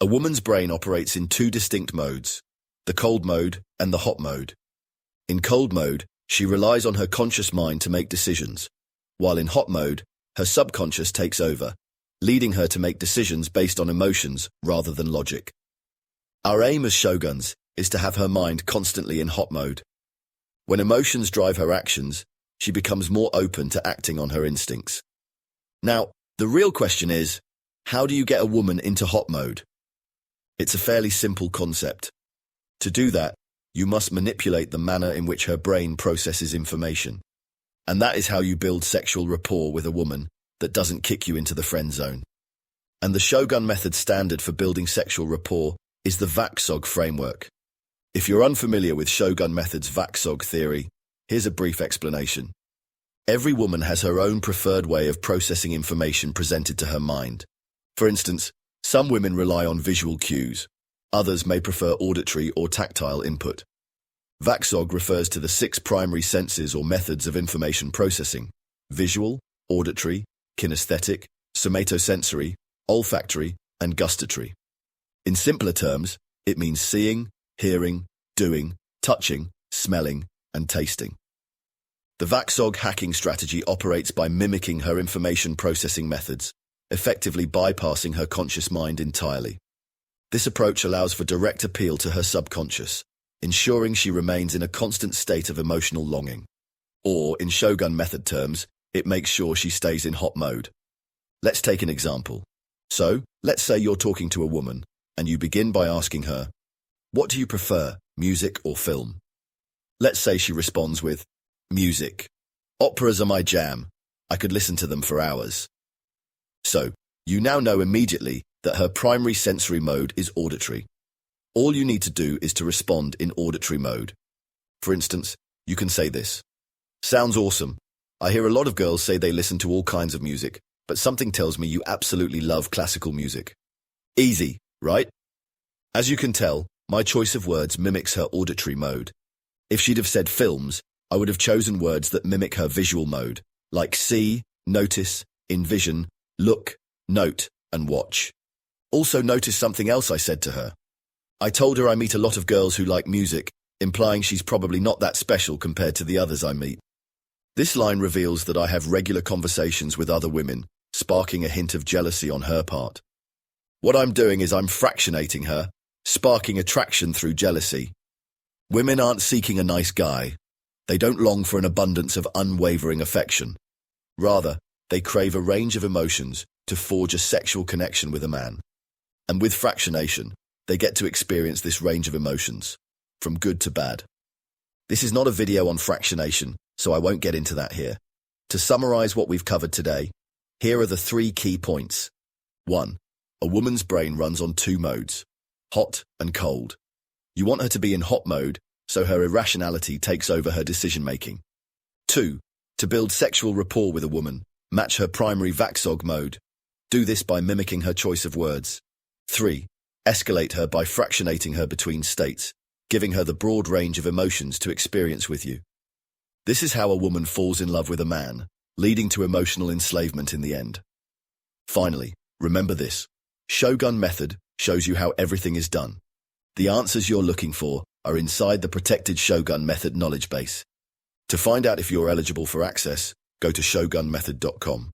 A woman's brain operates in two distinct modes, the cold mode and the hot mode. In cold mode, she relies on her conscious mind to make decisions, while in hot mode, her subconscious takes over, leading her to make decisions based on emotions rather than logic. Our aim as shoguns is to have her mind constantly in hot mode. When emotions drive her actions, she becomes more open to acting on her instincts. Now, the real question is, how do you get a woman into hot mode? It's a fairly simple concept. To do that, you must manipulate the manner in which her brain processes information. And that is how you build sexual rapport with a woman that doesn't kick you into the friend zone. And the Shogun Method standard for building sexual rapport is the VAKSOG framework. If you're unfamiliar with Shogun Method's VAKSOG theory, here's a brief explanation. Every woman has her own preferred way of processing information presented to her mind. For instance, some women rely on visual cues. Others may prefer auditory or tactile input. VAKSOG refers to the 6 primary senses or methods of information processing: visual, auditory, kinesthetic, somatosensory, olfactory, and gustatory. In simpler terms, it means seeing, hearing, doing, touching, smelling, and tasting. The VAKSOG hacking strategy operates by mimicking her information processing methods, effectively bypassing her conscious mind entirely. This approach allows for direct appeal to her subconscious, ensuring she remains in a constant state of emotional longing. Or, in Shogun Method terms, it makes sure she stays in hot mode. Let's take an example. So, let's say you're talking to a woman, and you begin by asking her, "What do you prefer, music or film?" Let's say she responds with, "Music. Operas are my jam. I could listen to them for hours." So, you now know immediately that her primary sensory mode is auditory. All you need to do is to respond in auditory mode. For instance, you can say this: "Sounds awesome. I hear a lot of girls say they listen to all kinds of music, but something tells me you absolutely love classical music." Easy, right? As you can tell, my choice of words mimics her auditory mode. If she'd have said films, I would have chosen words that mimic her visual mode, like see, notice, envision, look, note, and watch. Also notice something else I said to her. I told her I meet a lot of girls who like music, implying she's probably not that special compared to the others I meet. This line reveals that I have regular conversations with other women, sparking a hint of jealousy on her part. What I'm doing is I'm fractionating her, sparking attraction through jealousy. Women aren't seeking a nice guy. They don't long for an abundance of unwavering affection. Rather, they crave a range of emotions to forge a sexual connection with a man. And with fractionation, they get to experience this range of emotions, from good to bad. This is not a video on fractionation, so I won't get into that here. To summarize what we've covered today, here are the 3 key points. 1. A woman's brain runs on 2 modes, hot and cold. You want her to be in hot mode, so her irrationality takes over her decision-making. 2. To build sexual rapport with a woman, match her primary VAKSOG mode. Do this by mimicking her choice of words. 3. Escalate her by fractionating her between states, giving her the broad range of emotions to experience with you. This is how a woman falls in love with a man, leading to emotional enslavement in the end. Finally, remember this: Shogun Method shows you how everything is done. The answers you're looking for are inside the protected Shogun Method knowledge base. To find out if you're eligible for access, go to shogunmethod.com.